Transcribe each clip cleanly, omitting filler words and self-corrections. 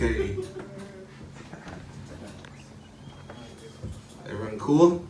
Okay. Everyone cool?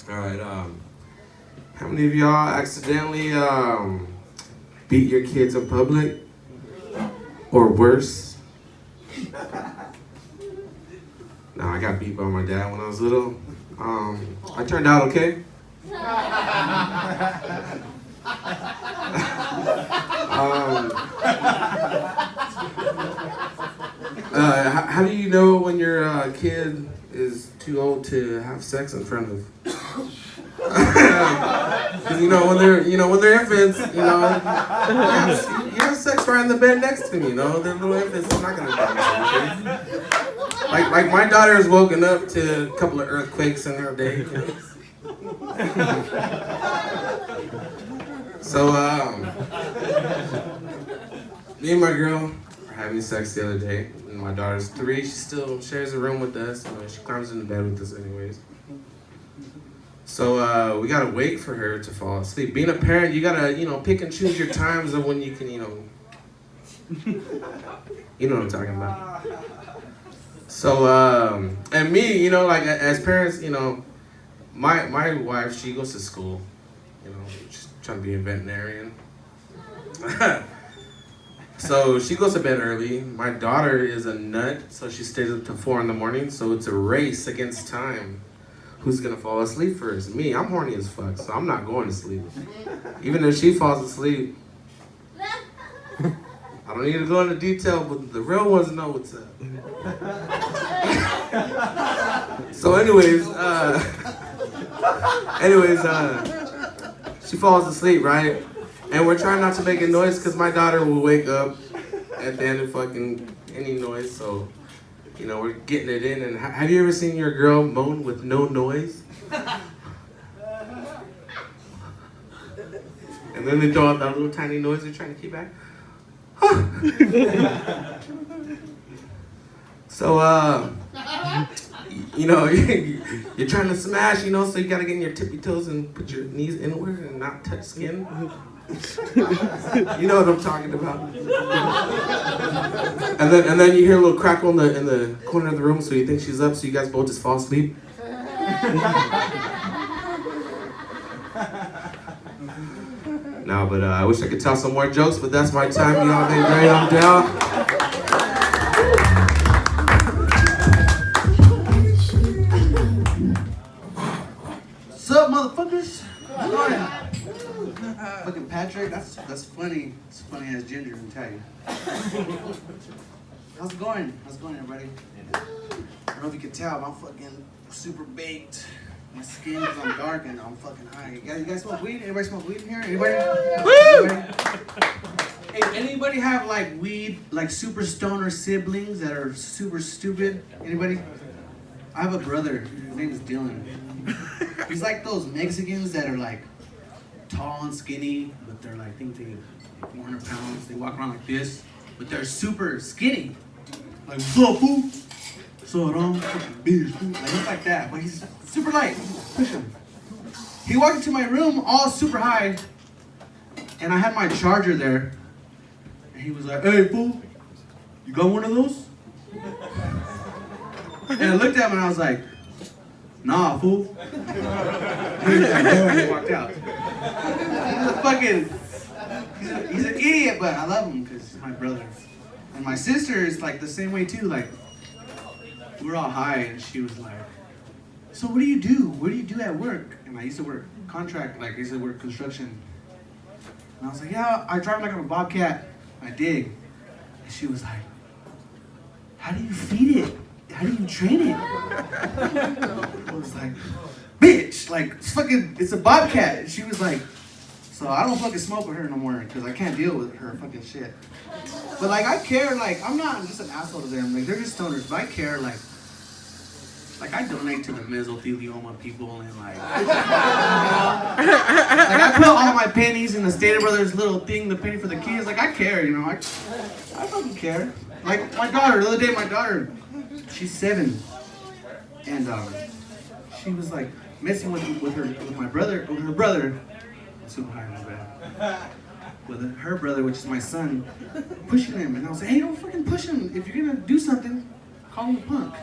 Alright, how many of y'all accidentally beat your kids in public? Or worse? No, I got beat by my dad when I was little. I turned out okay. How do you know when your kid is too old to have sex in front of? Because when they're infants, you have sex right in the bed next to me. They're little infants. I'm not gonna do that. Like my daughter has woken up to a couple of earthquakes in her day. So me and my girl were having sex the other day. And my daughter's 3. She still shares a room with us. She climbs into bed with us anyways. So we gotta wait for her to fall asleep. Being a parent, you gotta, pick and choose your times of when you can, you know what I'm talking about. So, and me, like as parents, my wife, she goes to school, she's trying to be a veterinarian. So she goes to bed early. My daughter is a nut, so she stays up till 4 a.m. So it's a race against time. Who's gonna fall asleep first? Me, I'm horny as fuck, so I'm not going to sleep. Even if she falls asleep, I don't need to go into detail, but the real ones know what's up. So she falls asleep, right? And we're trying not to make a noise because my daughter will wake up at the end of fucking any noise, so we're getting it in. And have you ever seen your girl moan with no noise? And then they throw out that little tiny noise they're trying to keep back. So, you're trying to smash, so you gotta get in your tippy toes and put your knees inward and not touch skin. You know what I'm talking about. And then you hear a little crackle in the corner of the room, so you think she's up, so you guys both just fall asleep. No, but I wish I could tell some more jokes, but that's my time. Y'all been great. I'm down. What's up, motherfuckers? Fucking Patrick, that's funny. It's funny as ginger, I tell you. How's it going, everybody? I don't know if you can tell, but I'm fucking super baked. My skin is on dark and I'm fucking high. You guys smoke weed? Anybody smoke weed in here? Anybody? Hey, anybody have like weed, like super stoner siblings that are super stupid? Anybody? I have a brother. His name is Dylan. He's like those Mexicans that are like tall and skinny, but they're like, I think they're 400 pounds. They walk around like this, but they're super skinny. Like, what's up, fool? So wrong, fucking bitch, fool. Like, he's like that, but he's super light. Push him. He walked into my room all super high, and I had my charger there. And he was like, hey, fool, you got one of those? And I looked at him and I was like, nah, fool. And he walked out. He's an idiot, but I love him because he's my brother. And my sister is like the same way too. Like, we're all high, and she was like, so what do you do? What do you do at work? And I used to work contract, like I used to work construction. And I was like, yeah, I drive like I'm a bobcat. I dig. And she was like, how do you feed it? How do you train it? I was like, bitch, like, it's a bobcat. And she was like, so I don't fucking smoke with her no more because I can't deal with her fucking shit. But like, I care, like, I'm not just an asshole to them. Like, they're just stoners, but I care, like I donate to the mesothelioma people and like I put all my pennies in the Stater Brothers little thing, the penny for the kids. Like, I care, I fucking care. Like, my daughter, the other day, she's 7, and she was like messing with her brother. I'm super high in my bed. with her brother, which is my son, pushing him. And I was like, hey, don't fucking push him. If you're gonna do something, call him a punk.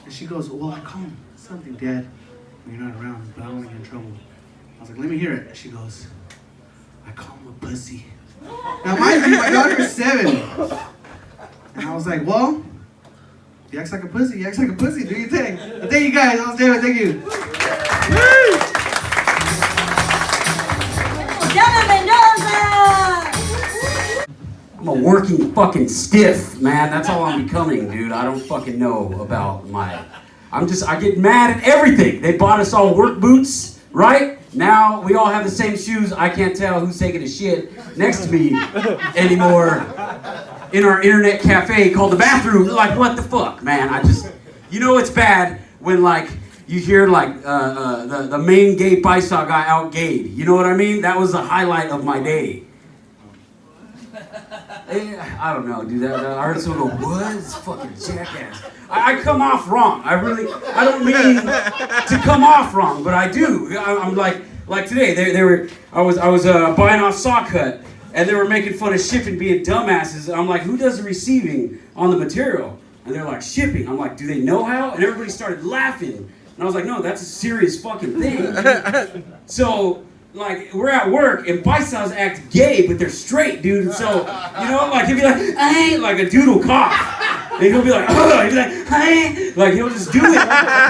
And she goes, well, I call him something, Dad, when you're not around, but I don't want to get in trouble. I was like, let me hear it. And she goes, I call him a pussy. Now, mind you, my daughter is 7. And I was like, well, he acts like a pussy. He acts like a pussy. Do your thing. But thank you guys. That was David. Thank you. I'm a working fucking stiff, man. That's all I'm becoming, dude. I don't fucking know about my... I get mad at everything. They bought us all work boots, right? Now we all have the same shoes. I can't tell who's taking a shit next to me anymore in our internet cafe called the bathroom. Like, what the fuck, man? You know it's bad when, like, you hear, like, the main gay Paisa guy out-gayed. You know what I mean? That was the highlight of my day. I don't know, dude. I heard someone go, what? It's fucking jackass. I come off wrong. I don't mean to come off wrong, but I do. I'm like today, I was buying off Sock Hut, and they were making fun of shipping being dumbasses. I'm like, who does the receiving on the material? And they're like, shipping. I'm like, do they know how? And everybody started laughing. And I was like, no, that's a serious fucking thing. So, like, we're at work, and Paisas act gay, but they're straight, dude. And so, you know, like, he'll be like, hey, like a dude will cough. And he'll be like, oh, he'll be like, hey. Like, he'll just do it.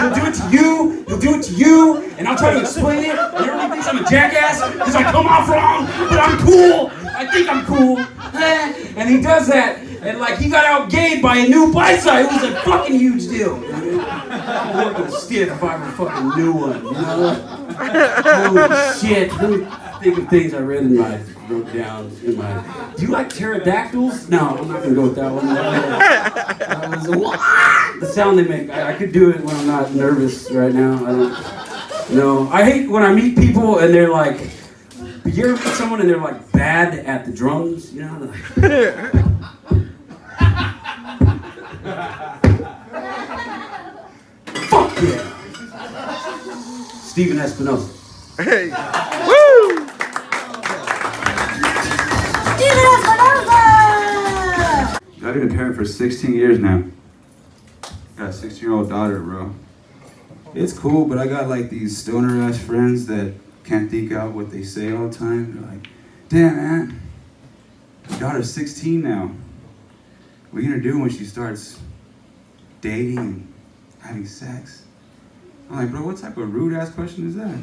He'll do it to you. He'll do it to you. And I'll try to explain it. And everybody thinks I'm a jackass because I come off wrong, but I'm cool. I think I'm cool. And he does that. And, like, he got out-gayed by a new Paisa. It was a fucking huge deal, dude. I'm working stiff if I ever fucking knew one, you know? Holy shit. Let me think of things I wrote down in my... Do you like pterodactyls? No, I'm not going to go with that one. That was the sound they make. I could do it when I'm not nervous right now. I don't... No. I hate when I meet people and they're like... You ever meet someone and they're like bad at the drums? You know? Like, fuck yeah! Steven Espinosa. Hey! Woo! Steven Espinosa! I've been a parent for 16 years now. Got a 16-year-old daughter, bro. It's cool, but I got like these stoner-ass friends that can't think out what they say all the time. They're like, damn, man, my daughter's 16 now. What are you gonna do when she starts dating and having sex? I'm like, bro, what type of rude-ass question is that?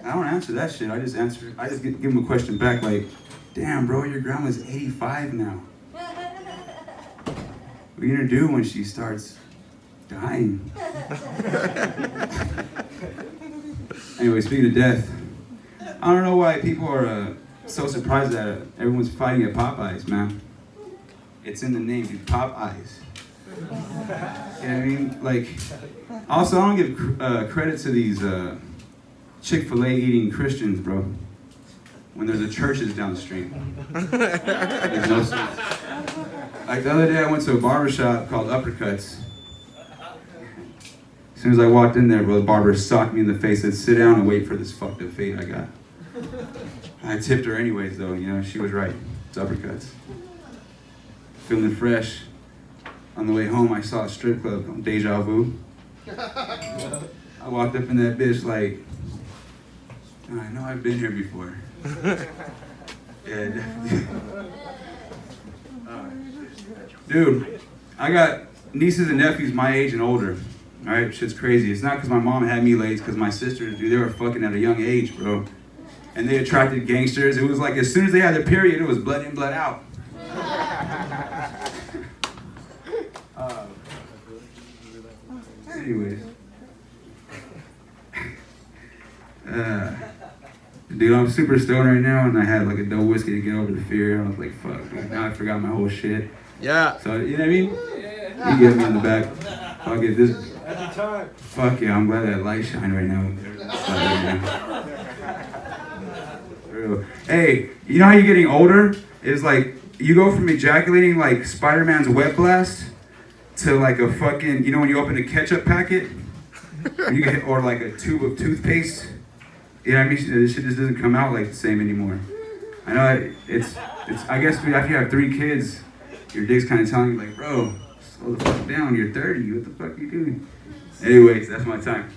I don't answer that shit. I just give them a question back like, damn, bro, your grandma's 85 now. What are you gonna do when she starts dying? Anyway, speaking of death, I don't know why people are so surprised that everyone's fighting at Popeyes, man. It's in the name, dude, Popeyes. You know what I mean? Like, also, I don't give credit to these Chick-fil-A eating Christians, bro. When there's a churches down the street. There's no sense. Like the other day, I went to a barbershop called Uppercuts. As soon as I walked in there, bro, the barber socked me in the face and said, sit down and wait for this fucked up fate I got. I tipped her anyways, though, you know, she was right. It's Uppercuts. Feeling fresh. On the way home, I saw a strip club called Deja Vu. I walked up in that bitch like, I know I've been here before. Yeah, dude, I got nieces and nephews my age and older. All right, shit's crazy. It's not because my mom had me late, it's because my sisters, dude, they were fucking at a young age, bro. And they attracted gangsters. It was like as soon as they had their period, it was blood in, blood out. Anyways. Dude, I'm super stoned right now, and I had like a double whiskey to get over the fear. I was like, fuck, dude, now I forgot my whole shit. Yeah. So, you know what I mean? You get me in the back. I'll get this. Anytime. Fuck yeah, I'm glad that light shine right now. Hey, you know how you're getting older? It's like, you go from ejaculating like Spider-Man's web blast to like a fucking, you know when you open a ketchup packet? Or like a tube of toothpaste? Yeah, I mean, this shit just doesn't come out like the same anymore. I know it's. I guess after you have 3 kids, your dick's kind of telling you like, bro, slow the fuck down. You're 30. What the fuck are you doing? Anyways, that's my time.